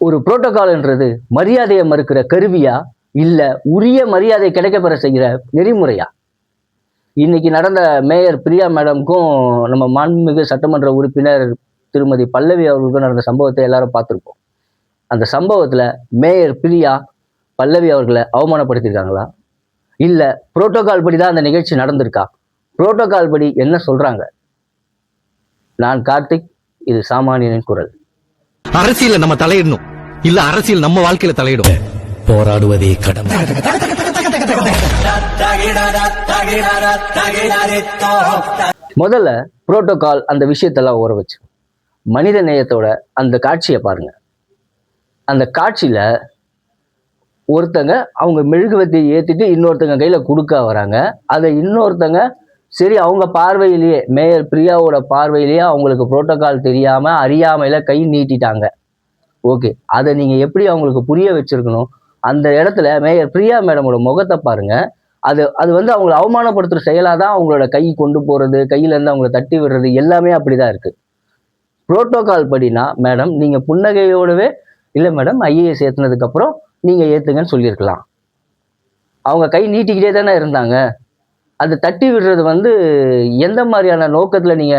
ஒரு புரோட்டோகால்ன்றது மரியாதையை மறுக்கிற கருவியா, இல்ல உரிய மரியாதை கிடைக்கப்பெற செய்கிற நெறிமுறையா? இன்னைக்கு நடந்த மேயர் பிரியா மேடம்க்கும் நம்ம மாண்புமிகு சட்டமன்ற உறுப்பினர் திருமதி பல்லவி அவர்களுக்கும் நடந்த சம்பவத்தை எல்லாரும் பார்த்திருப்போம். அந்த சம்பவத்துல மேயர் பிரியா பல்லவி அவர்களை அவமானப்படுத்தியிருக்காங்களா? இல்ல புரோட்டோகால் படி தான் அந்த நிகழ்ச்சி நடந்திருக்கா? புரோட்டோகால் படி என்ன சொல்றாங்க? நான் கார்த்திக், இது சாமானியனின் குரல். அரசியல நம்ம தலையிடணும், இல்ல அரசியல் நம்ம வாழ்க்கையில தலையிடும். போராடுவதே கடமை. முதல்ல புரோட்டோகால் அந்த விஷயத்தெல்லாம் ஓர வச்சு மனித நேயத்தோட அந்த காட்சியை பாருங்க. அந்த காட்சியில ஒருத்தங்க அவங்க மெழுகுவர்த்தியை ஏத்திட்டு இன்னொருத்தங்க கையில கொடுக்க வராங்க. அதை இன்னொருத்தங்க சரி அவங்க பார்வையிலேயே, மேயர் பிரியாவோட பார்வையிலேயே அவங்களுக்கு புரோட்டோகால் தெரியாம அறியாமையில கை நீட்டிட்டாங்க. ஓகே, அதை நீங்க எப்படி அவங்களுக்கு புரிய வச்சிருக்கணும்? அந்த இடத்துல மேயர் பிரியா மேடமோட முகத்தை பாருங்க. அது அது வந்து அவங்களை அவமானப்படுத்துற செயலாதான் அவங்களோட கை கொண்டு போறது, கையில இருந்து அவங்களை தட்டி விடுறது எல்லாமே அப்படிதான் இருக்கு. புரோட்டோகால் படினா மேடம் நீங்க புன்னகையோடவே இல்ல மேடம் ஐஏஎஸ் ஏத்துனதுக்கு அப்புறம் நீங்க ஏத்துங்கன்னு சொல்லியிருக்கலாம். அவங்க கை நீட்டிக்கிட்டே தானே இருந்தாங்க. அது தட்டி விடுறது வந்து எந்த மாதிரியான நோக்கத்துல நீங்க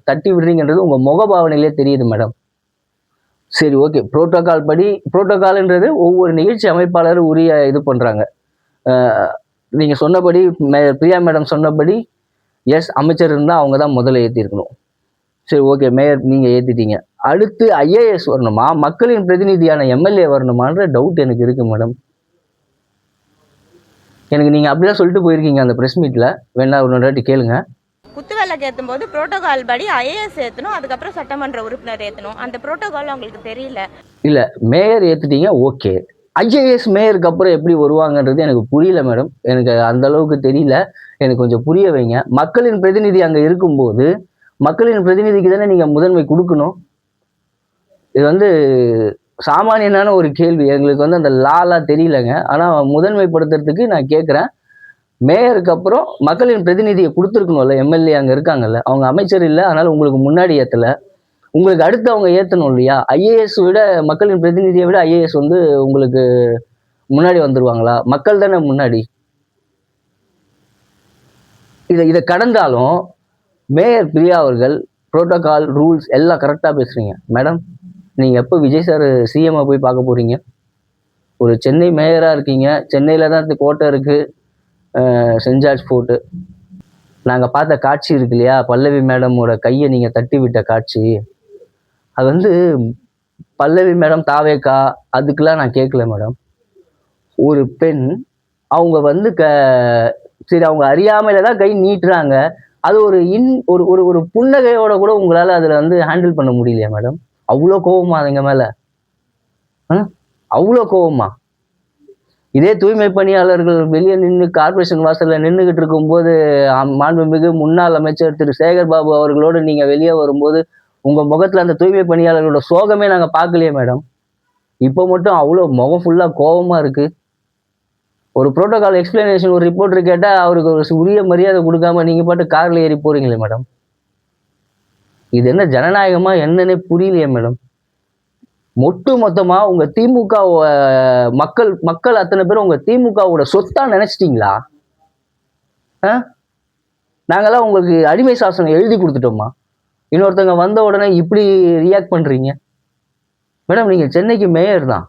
தட்டி விடுறீங்கன்றது உங்க முகபாவனையிலே தெரியுது மேடம். சரி, ஓகே, புரோட்டோகால் படி புரோட்டோகால்ன்றது ஒவ்வொரு நிகழ்ச்சி அமைப்பாளரும் உரிய இது பண்றாங்க. நீங்க சொன்னபடி பிரியா மேடம் சொன்னபடி எஸ், அமைச்சர் இருந்தா அவங்க தான் முதல்ல ஏற்றிருக்கணும். சரி, ஓகே, மேயர் நீங்க ஏத்திட்டீங்க. அடுத்து ஐஏஎஸ் வரணுமா, மக்களின் பிரதிநிதியான எம்எல்ஏ வரணுமான்ற டவுட் எனக்கு இருக்கு மேடம். எனக்கு நீங்க அப்படிதான் சொல்லிட்டு போயிருக்கீங்க அந்த பிரஸ் மீட்ல. வேணா ஒரு வாட்டி கேளுங்க. குத்துவிளக்கு ஏற்றும் போது புரோட்டோகால் படி ஐஏஎஸ் ஏற்றணும், அதுக்கப்புறம் சட்டமன்ற உறுப்பினர் ஏற்றணும். அந்த புரோட்டோகால் அவங்களுக்கு தெரியல. இல்ல, மேயர் ஏத்துட்டீங்க, ஓகே. ஐஏஎஸ் மேயருக்கு அப்புறம் எப்படி வருவாங்கன்றது எனக்கு புரியல மேடம். எனக்கு அந்த அளவுக்கு தெரியல. எனக்கு கொஞ்சம் புரிய வைங்க. மக்களின் பிரதிநிதி அங்க இருக்கும்போது மக்களின் பிரதிநிதிக்கு தானே நீங்க முதன்மை கொடுக்கணும். இது வந்து சாமானியனான ஒரு கேள்வி. எங்களுக்கு வந்து அந்த லாலாம் தெரியலங்க. ஆனா முதன்மைப்படுத்துறதுக்கு நான் கேட்குறேன். மேயருக்கு அப்புறம் மக்களின் பிரதிநிதியை கொடுத்துருக்கணும்ல. எம்எல்ஏ அங்க இருக்காங்கல்ல, அவங்க அமைச்சர் இல்லை, அதனால உங்களுக்கு முன்னாடி ஏத்தல. உங்களுக்கு அடுத்து அவங்க ஏத்தணும் இல்லையா? ஐஏஎஸ் விட மக்களின் பிரதிநிதியை விட ஐஏஎஸ் வந்து உங்களுக்கு முன்னாடி வந்துருவாங்களா? மக்கள் தானே முன்னாடி. இதை கடந்தாலும் மேயர் பிரியா அவர்கள் புரோட்டோகால் ரூல்ஸ் எல்லாம் கரெக்டா பேசுறீங்க மேடம். நீங்க எப்போ விஜய் சார் சிஎம் போய் பார்க்க போறீங்க? ஒரு சென்னை மேயரா இருக்கீங்க. சென்னையில தான் கோட்டை இருக்கு, சென்ட் ஜார்ஜ் ஃபோர்ட்டு. நாங்க பார்த்த காட்சி இருக்கு இல்லையா, பல்லவி மேடமோட கையை நீங்க தட்டி விட்ட காட்சி, அது வந்து பல்லவி மேடம் தாவேக்கா அதுக்கெல்லாம் நான் கேட்கல மேடம். ஒரு பெண் அவங்க வந்து சரி அவங்க அறியாமையில தான் கை நீட்டுறாங்க. அது ஒரு ஒரு புன்னகையோட கூட உங்களால அதுல வந்து ஹேண்டில் பண்ண முடியலையா மேடம்? அவ்வளோ கோவமா அதுங்க மேல? அவ்வளோ கோவமா? இதே தூய்மை பணியாளர்கள் வெளியே நின்று கார்பரேஷன் வாசல்ல நின்றுகிட்டு இருக்கும்போது மாண்புமிகு முன்னாள் அமைச்சர் திரு சேகர் பாபு அவர்களோடு நீங்க வெளியே வரும்போது உங்க முகத்துல அந்த தூய்மை பணியாளர்களோட சோகமே நாங்க பார்க்கலையே மேடம். இப்போ மட்டும் அவ்வளோ முகம் ஃபுல்லா கோபமா இருக்கு. ஒரு புரோட்டோகால் எக்ஸ்பிளனேஷன் ஒரு ரிப்போர்ட்டர் கேட்டா அவருக்கு ஒரு உரிய மரியாதை கொடுக்காம நீங்க பாட்டு கார்ல ஏறி போறீங்களே மேடம். இது என்ன ஜனநாயகமா என்னன்னே புரியலையே மேடம். மொட்டு மொத்தமா உங்க திமுக மக்கள் அத்தனை பேரும் உங்க திமுகவோட சொத்தா நினைச்சிட்டீங்களா? நாங்கெல்லாம் உங்களுக்கு அடிமை சாசனம் எழுதி கொடுத்துட்டோமா? இன்னொருத்தங்க வந்த உடனே இப்படி ரியாக்ட் பண்றீங்க மேடம். நீங்க சென்னைக்கு மேயர் தான்.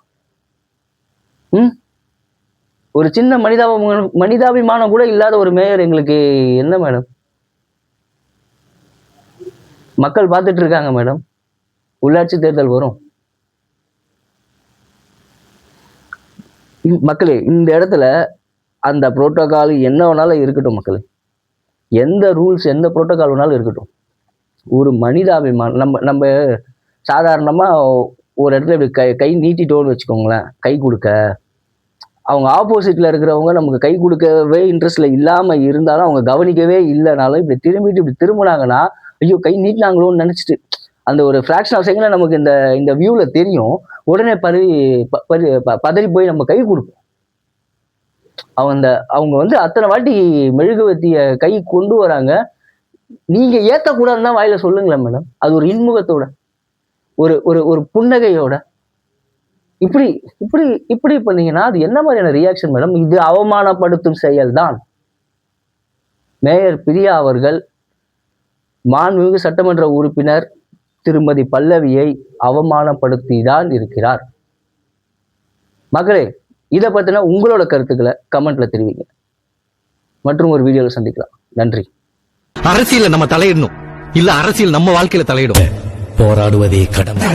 ஒரு சின்ன மனிதாபிமானம் கூட இல்லாத ஒரு மேயர் எங்களுக்கு என்ன மேடம்? மக்கள் பார்த்துட்டு இருக்காங்க மேடம். உள்ளாட்சி தேர்தல் வரும். மக்களே, இந்த இடத்துல அந்த புரோட்டோகால் என்ன வேணாலும் இருக்கட்டும் மக்களே, எந்த ரூல்ஸ் எந்த புரோட்டோகால் வேணாலும் இருக்கட்டும். ஒரு மனிதாபிமானம் நம்ம சாதாரணமா ஒரு இடத்துல இப்படி கை நீட்டிட்டோன்னு வச்சுக்கோங்களேன். கை கொடுக்க அவங்க ஆப்போசிட்ல இருக்கிறவங்க நமக்கு கை கொடுக்கவே இன்ட்ரெஸ்ட்ல இல்லாம இருந்தாலும், அவங்க கவனிக்கவே இல்லைனாலும் இப்படி திரும்பிட்டு இப்படி திரும்பினாங்கன்னா ஐயோ கை நீட்டினாங்களோன்னு நினைச்சிட்டு அந்த ஒரு ஃபிராக்ஷன் ஆஃப் செகண்ட்ல நமக்கு இந்த வியூல தெரியும். உடனே பதறி போய் நம்ம கை கொடுப்போம். அவங்க வந்து அத்தனை வாட்டி மெழுகுவர்த்திய கை கொண்டு வராங்க. நீங்க ஏத்தக்கூடாதுன்னு தான் வாயில சொல்லுங்களேன் மேடம். அது ஒரு இன்முகத்தோட ஒரு ஒரு புன்னகையோட இப்படி இப்படி இப்படி பண்ணீங்கன்னா அது என்ன மாதிரியான ரியாக்ஷன் மேடம்? இது அவமானப்படுத்தும் செயல்தான். மேயர் பிரியா அவர்கள் மாண்புமிகு சட்டமன்ற உறுப்பினர் திருமதி பல்லவியை அவமானப்படுத்தி தான் இருக்கிறார். மக்களே, இதை பத்தின உங்களோட கருத்துக்களை கமெண்ட்ல தெரிவிங்க. மற்றும் ஒரு வீடியோவில் சந்திக்கலாம். நன்றி. அரசியல்ல நம்ம தலையிடணும், இல்ல அரசியல் நம்ம வாழ்க்கையில தலையிடும். போராடுவதே கடமை.